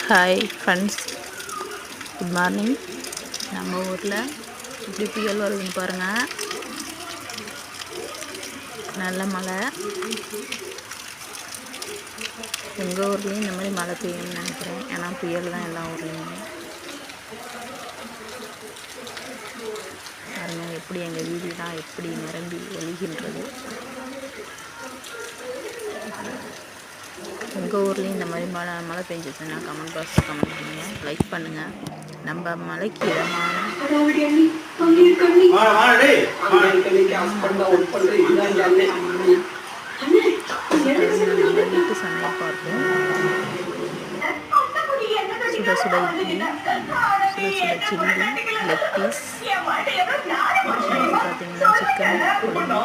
Hi friends, good morning. நம்ம ஊரில் இப்படி புயல் வருதுன்னு பாருங்கள். நல்ல மழை. எங்கள் ஊர்லேயும் இந்த மாதிரி மழை பெய்யும்னு நினைக்கிறேன். ஏன்னா புயல் தான் எல்லா ஊர்லேயுமே. பாருங்கள் எப்படி எங்கள் வீடுலாம் எப்படி நிரம்பி ஒழிகின்றது. உங்கள் ஊர்லேயும் இந்த மாதிரி மழை பெஞ்சிச்சுன்னா கமெண்ட் பாக்ஸில் கமெண்ட் பண்ணுங்கள், லைக் பண்ணுங்கள். நம்ம மலைக்கு இடமான நம்ம வீட்டு சமையல் பார்ப்போம். சுட சுட இட்லி, சுட சுட சில்லி, லெக் பீஸ், பார்த்தீங்கன்னா சிக்கன் குழம்பு.